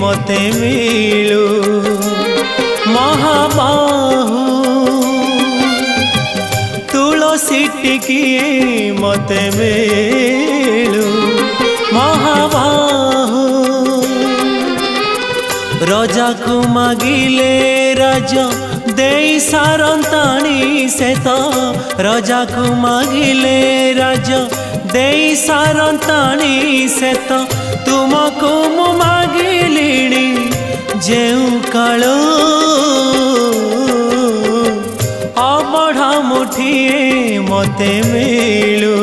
मते मिलू महाबाहु तुलसी टिकिए मते मिलू महाबाहु राजा को मागिले राजा दे सारंताणी से तो राजा को मागिले राजा दे सारंताणी से तो तुमको मु मागिलिणी जेउ कालो अबढ़ा मुठिए मते मिलू।